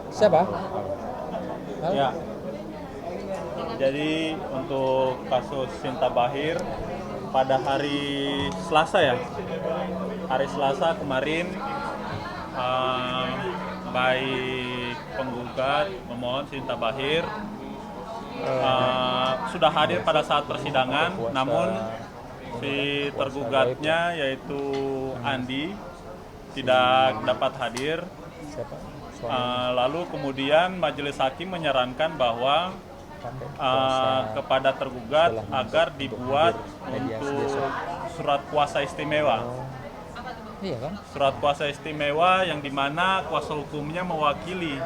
Siapa? Ya, jadi untuk kasus Sinta Bahir pada hari Selasa ya, hari Selasa kemarin baik penggugat pemohon Sinta Bahir sudah hadir pada saat persidangan, namun si tergugatnya yaitu Andi tidak dapat hadir. Lalu kemudian majelis hakim menyarankan bahwa kepada tergugat agar dibuat untuk surat kuasa istimewa. Iya kan? Surat kuasa istimewa yang dimana kuasa hukumnya mewakili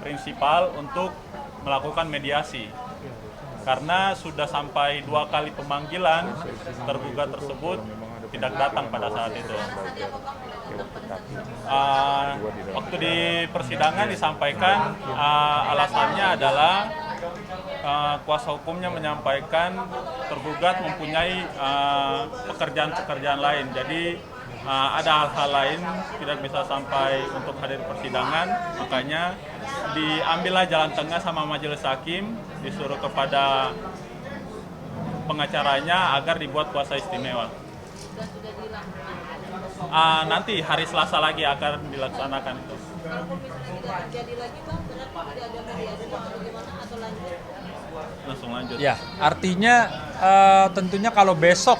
prinsipal untuk melakukan mediasi. Karena sudah sampai 2 kali pemanggilan, tergugat tersebut tidak datang pada saat itu. Waktu di persidangan disampaikan alasannya adalah kuasa hukumnya menyampaikan tergugat mempunyai pekerjaan-pekerjaan lain. Jadi ada hal-hal lain tidak bisa sampai untuk hadir persidangan, makanya diambillah jalan tengah sama majelis hakim, disuruh kepada pengacaranya agar dibuat kuasa istimewa. Nanti hari Selasa lagi akan dilaksanakan itu. Kalau pemilu tidak terjadi lagi Bang, berarti tidak ada mediasi atau bagaimana atau lanjut? Langsung lanjut. Ya, artinya tentunya kalau besok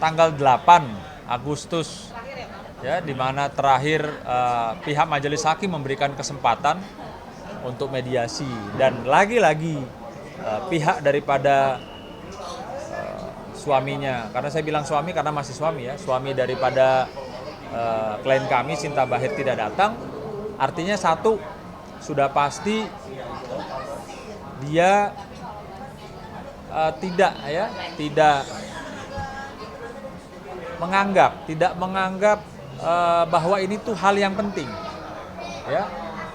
tanggal 8 Agustus ya, di mana terakhir pihak majelis hakim memberikan kesempatan untuk mediasi, dan lagi-lagi pihak daripada suaminya, karena saya bilang suami karena masih suami ya, suami daripada klien kami Sinta Bahir tidak datang, artinya satu sudah pasti dia tidak menganggap bahwa ini tuh hal yang penting ya.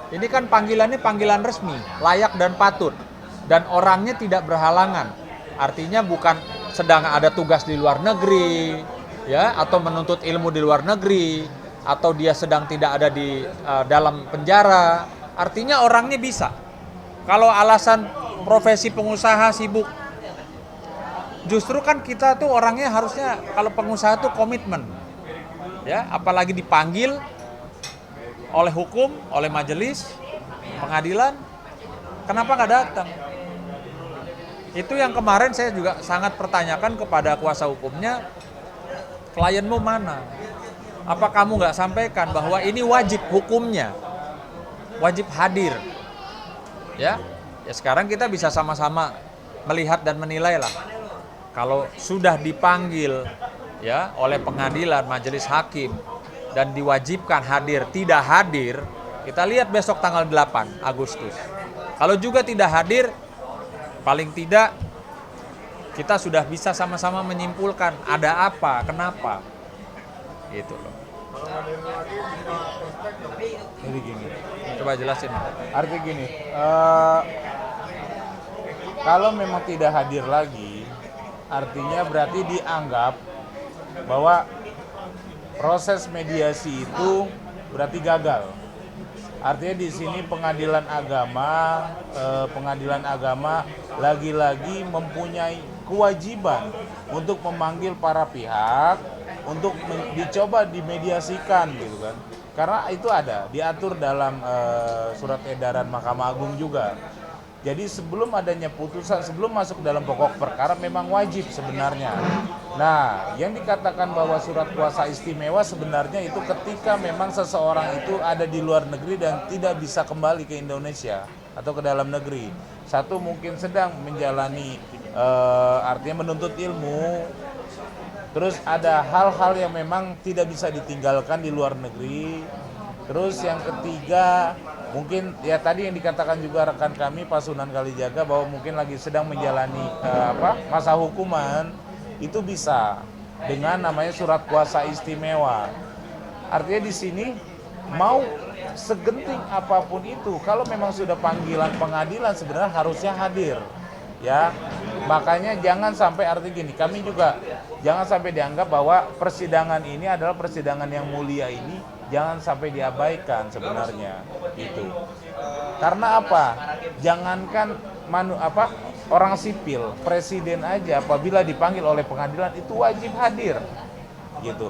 Ini kan panggilannya panggilan resmi, layak dan patut, dan orangnya tidak berhalangan, artinya bukan sedang ada tugas di luar negeri ya, atau menuntut ilmu di luar negeri, atau dia sedang tidak ada di dalam penjara, artinya orangnya bisa. Kalau alasan profesi pengusaha sibuk, justru kan kita tuh orangnya harusnya kalau pengusaha tuh komitmen ya, apalagi dipanggil oleh hukum, oleh majelis pengadilan, kenapa nggak datang? Itu yang kemarin saya juga sangat pertanyakan kepada kuasa hukumnya, klienmu mana? Apa kamu nggak sampaikan bahwa ini wajib hukumnya, wajib hadir? Ya sekarang kita bisa sama-sama melihat dan menilai lah. Kalau sudah dipanggil ya oleh pengadilan, majelis hakim, dan diwajibkan hadir, tidak hadir, kita lihat besok tanggal 8 Agustus. Kalau juga tidak hadir, paling tidak kita sudah bisa sama-sama menyimpulkan ada apa, kenapa, gitu loh. Jadi gini, Coba jelasin. artinya gini, kalau memang tidak hadir lagi, artinya berarti dianggap bahwa proses mediasi itu berarti gagal. Artinya di sini pengadilan agama lagi-lagi mempunyai kewajiban untuk memanggil para pihak untuk dicoba dimediasikan gitu kan. Karena itu ada diatur dalam surat edaran Mahkamah Agung juga. Jadi sebelum adanya putusan, sebelum masuk dalam pokok perkara memang wajib sebenarnya. Nah, yang dikatakan bahwa surat kuasa istimewa sebenarnya itu ketika memang seseorang itu ada di luar negeri dan tidak bisa kembali ke Indonesia atau ke dalam negeri. Satu mungkin sedang menjalani artinya menuntut ilmu. Terus ada hal-hal yang memang tidak bisa ditinggalkan di luar negeri. Terus yang ketiga, mungkin ya tadi yang dikatakan juga rekan kami Pak Sunan Kalijaga bahwa mungkin lagi sedang menjalani masa hukuman, itu bisa dengan namanya surat kuasa istimewa. Artinya di sini mau segenting apapun itu, kalau memang sudah panggilan pengadilan sebenarnya harusnya hadir, ya. Makanya jangan sampai arti gini, kami juga jangan sampai dianggap bahwa persidangan ini adalah persidangan yang mulia ini jangan sampai diabaikan sebenarnya itu. Karena apa? Jangankan orang sipil, presiden aja apabila dipanggil oleh pengadilan itu wajib hadir. Gitu.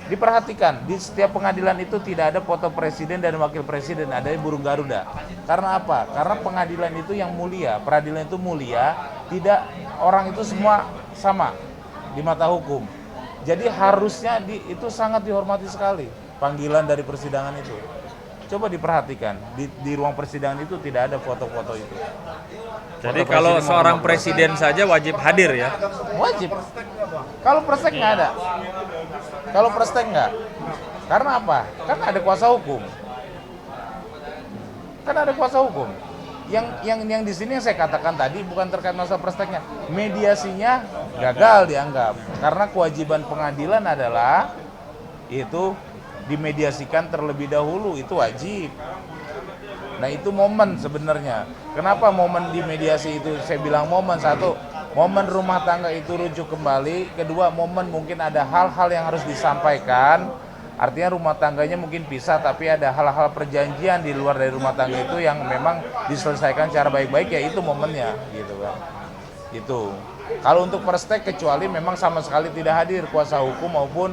Diperhatikan, di setiap pengadilan itu tidak ada foto presiden dan wakil presiden, ada burung Garuda. Karena apa? Karena pengadilan itu yang mulia, peradilan itu mulia, tidak orang itu semua sama di mata hukum. Jadi harusnya itu sangat dihormati sekali panggilan dari persidangan itu. Coba diperhatikan, di ruang persidangan itu tidak ada foto-foto itu. Jadi kalau seorang presiden saja wajib hadir ya? Wajib. Kalau prestek nggak ada. Kalau prestek nggak. Karena apa? Karena ada kuasa hukum. Karena ada kuasa hukum. Yang di sini yang saya katakan tadi bukan terkait masalah presteknya. Mediasinya gagal dianggap. Karena kewajiban pengadilan adalah itu dimediasikan terlebih dahulu, itu wajib. Nah itu momen sebenarnya. Kenapa momen di mediasi itu saya bilang momen? Satu, momen rumah tangga itu rujuk kembali. Kedua, momen mungkin ada hal-hal yang harus disampaikan. Artinya rumah tangganya mungkin pisah, tapi ada hal-hal perjanjian di luar dari rumah tangga itu yang memang diselesaikan secara baik-baik, ya itu momennya, gitu kan. Itu. Kalau untuk perstek kecuali memang sama sekali tidak hadir kuasa hukum maupun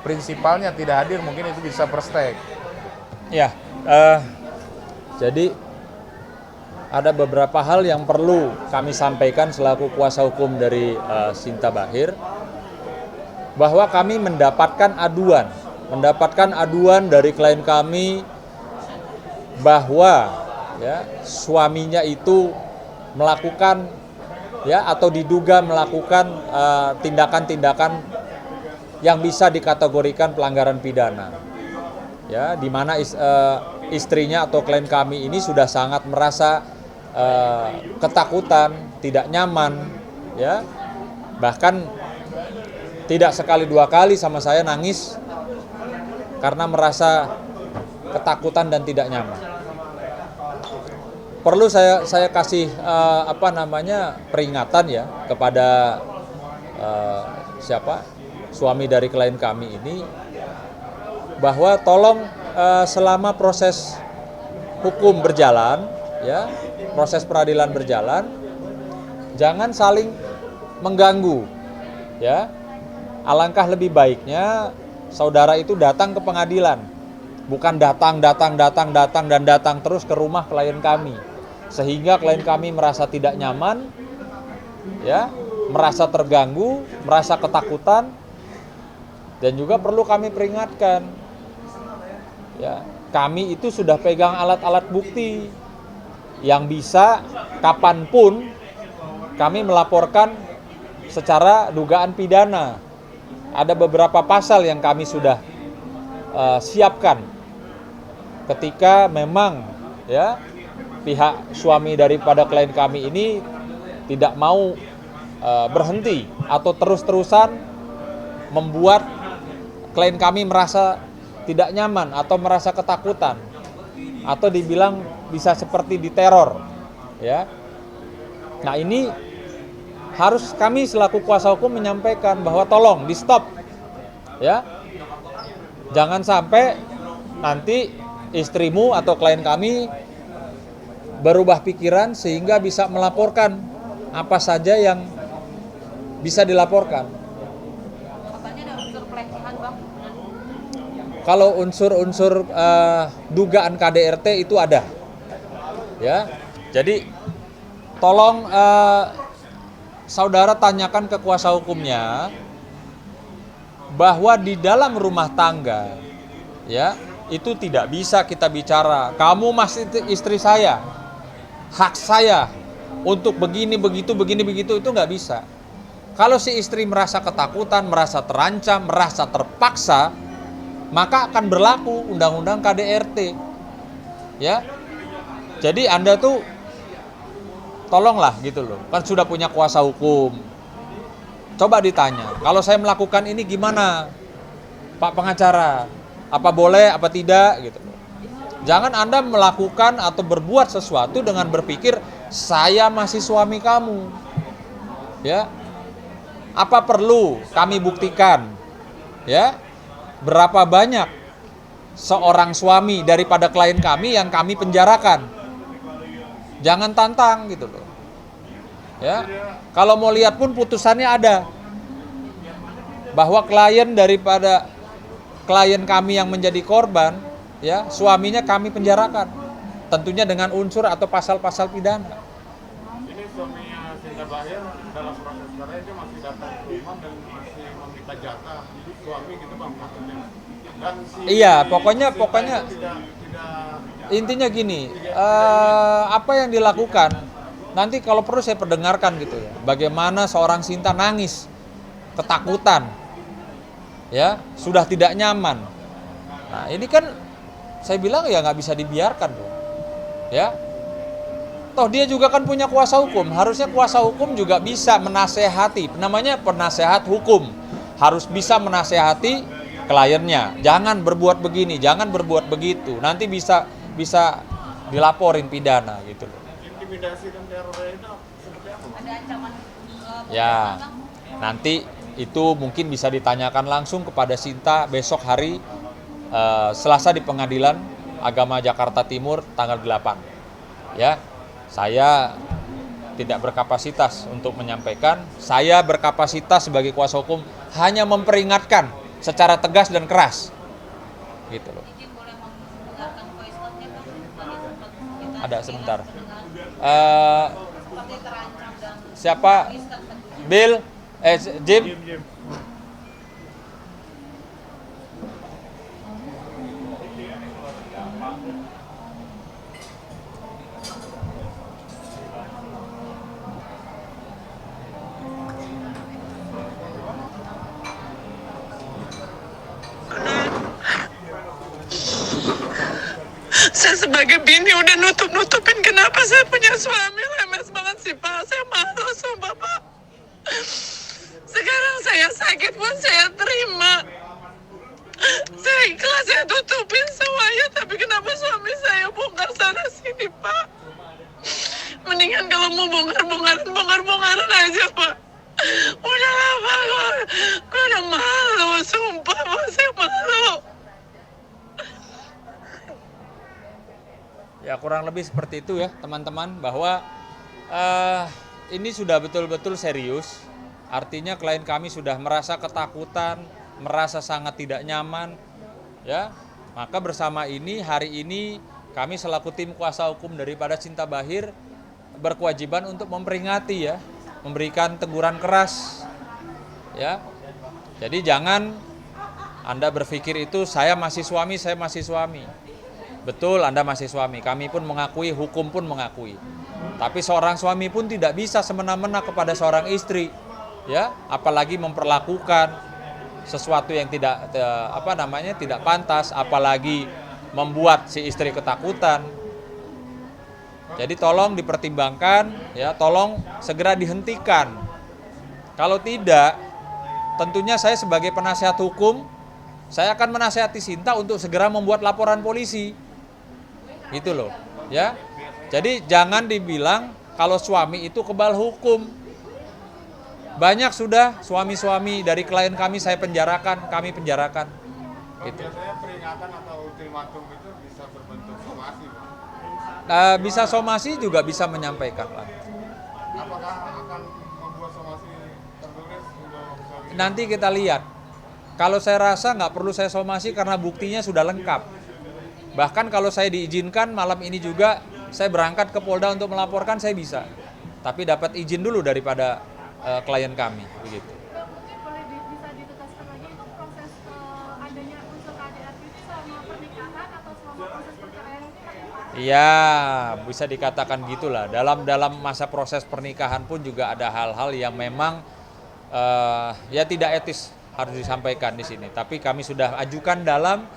prinsipalnya tidak hadir, mungkin itu bisa perstek. Ya. Jadi ada beberapa hal yang perlu kami sampaikan selaku kuasa hukum dari Sinta Bachir, bahwa kami mendapatkan aduan dari klien kami bahwa ya suaminya itu melakukan ya atau diduga melakukan tindakan-tindakan yang bisa dikategorikan pelanggaran pidana. Ya, di mana istrinya atau klien kami ini sudah sangat merasa ketakutan, tidak nyaman, ya. Bahkan tidak sekali dua kali sama saya nangis karena merasa ketakutan dan tidak nyaman. Perlu saya kasih peringatan ya kepada suami dari klien kami ini, bahwa tolong selama proses hukum berjalan, ya, proses peradilan berjalan, jangan saling mengganggu, ya. Alangkah lebih baiknya saudara itu datang ke pengadilan, bukan datang terus ke rumah klien kami, sehingga klien kami merasa tidak nyaman, ya, merasa terganggu, merasa ketakutan, dan juga perlu kami peringatkan. Ya, kami itu sudah pegang alat-alat bukti yang bisa kapanpun kami melaporkan secara dugaan pidana. Ada beberapa pasal yang kami sudah siapkan ketika memang ya pihak suami daripada klien kami ini tidak mau berhenti atau terus-terusan membuat klien kami merasa tidak nyaman atau merasa ketakutan, atau dibilang bisa seperti diteror, ya. Nah ini harus kami selaku kuasa hukum menyampaikan bahwa tolong di stop, ya. Jangan sampai nanti istrimu atau klien kami berubah pikiran sehingga bisa melaporkan apa saja yang bisa dilaporkan. Katanya ada unsur pelecehan, Bang. Kalau unsur-unsur dugaan KDRT itu ada, ya. Jadi tolong saudara tanyakan ke kuasa hukumnya bahwa di dalam rumah tangga, ya, itu tidak bisa kita bicara, kamu masih istri saya, hak saya untuk begini begitu itu nggak bisa. Kalau si istri merasa ketakutan, merasa terancam, merasa terpaksa, maka akan berlaku undang-undang KDRT, ya. Jadi Anda tuh tolonglah gitu loh, kan sudah punya kuasa hukum, coba ditanya, kalau saya melakukan ini gimana Pak pengacara, apa boleh apa tidak gitu. Jangan Anda melakukan atau berbuat sesuatu dengan berpikir saya masih suami kamu, Ya. Apa perlu kami buktikan? Ya. Berapa banyak seorang suami daripada klien kami yang kami penjarakan? Jangan tantang gitu loh. Ya. Kalau mau lihat pun putusannya ada. Bahwa klien kami yang menjadi korban, ya, suaminya kami penjarakan. Tentunya dengan unsur atau pasal-pasal pidana. Ini suaminya Sinta Bahir dalam proses cerai dia masih datang ke rumah dan masih meminta jatah suami gitu bang maksudnya. Dan si Iya, pokoknya tidak intinya gini, apa yang dilakukan nanti kalau perlu saya perdengarkan gitu ya. Bagaimana seorang Sinta nangis, ketakutan, ya, sudah tidak nyaman. Nah ini kan saya bilang ya nggak bisa dibiarkan dong, ya. Toh dia juga kan punya kuasa hukum, harusnya kuasa hukum juga bisa menasehati, namanya penasehat hukum, harus bisa menasehati kliennya, jangan berbuat begini, jangan berbuat begitu, nanti bisa dilaporin pidana gitu loh. intimidasi dan teror itu seperti apa? Ada ancaman Ya, nanti itu mungkin bisa ditanyakan langsung kepada Sinta besok hari Selasa di Pengadilan Agama Jakarta Timur tanggal 8. Ya, saya tidak berkapasitas untuk menyampaikan. Saya berkapasitas sebagai kuasa hukum hanya memperingatkan secara tegas dan keras. Gitu loh. izin boleh mendengarkan voice note-nya Bang? Tadi sempat kita Ada sebentar. seperti terancam dan Siapa? Bill? Jim? Saya sebagai bini udah nutup-nutupin kenapa saya punya suami lemes banget sih Pak. Saya malu sama Bapak. Sekarang saya sakit pun saya terima. Saya ikhlas, saya tutupin semuanya. Tapi kenapa suami saya bongkar sana sini Pak? Mendingan kalau mau bongkar-bongkaran aja Pak. Udah lah Pak, gue udah malu. Sumpah Pak, saya malu. Ya kurang lebih seperti itu ya teman-teman, bahwa ini sudah betul-betul serius. Artinya klien kami sudah merasa ketakutan, merasa sangat tidak nyaman, ya. Maka bersama ini hari ini kami selaku tim kuasa hukum daripada Sinta Bahir berkewajiban untuk memperingati ya, memberikan teguran keras, ya. Jadi jangan Anda berpikir itu saya masih suami. Betul, Anda masih suami. Kami pun mengakui, hukum pun mengakui. Tapi seorang suami pun tidak bisa semena-mena kepada seorang istri, ya, apalagi memperlakukan sesuatu yang tidak tidak pantas, apalagi membuat si istri ketakutan. Jadi tolong dipertimbangkan, ya, tolong segera dihentikan. Kalau tidak, tentunya saya sebagai penasihat hukum, saya akan menasihati Sinta untuk segera membuat laporan polisi. Gitu loh, ya. Jadi jangan dibilang kalau suami itu kebal hukum. Banyak sudah suami-suami dari klien kami kami penjarakan. Gitu. Biasanya peringatan atau ultimatum itu bisa berbentuk somasi Pak. Bisa somasi juga bisa menyampaikan lah. Apakah akan membuat somasi tertulis untuk suami? Nanti kita lihat. Kalau saya rasa nggak perlu saya somasi karena buktinya sudah lengkap. Bahkan kalau saya diizinkan malam ini juga saya berangkat ke Polda untuk melaporkan, saya bisa. Tapi dapat izin dulu daripada klien kami, begitu. Mungkin boleh bisa ditegaskan lagi itu proses adanya unsur KDRT itu selama pernikahan atau selama proses perceraian ini Pak? Iya, bisa dikatakan gitulah. Dalam masa proses pernikahan pun juga ada hal-hal yang memang ya tidak etis harus disampaikan di sini. Tapi kami sudah ajukan dalam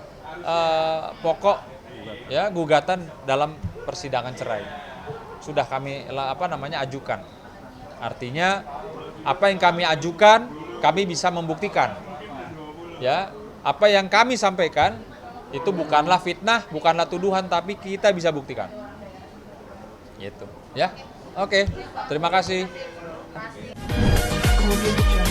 pokok ya gugatan dalam persidangan cerai. Sudah kami ajukan. Artinya apa yang kami ajukan kami bisa membuktikan. Ya, apa yang kami sampaikan itu bukanlah fitnah, bukanlah tuduhan, tapi kita bisa buktikan. Gitu, ya. Oke. Terima kasih. Audio Jungle.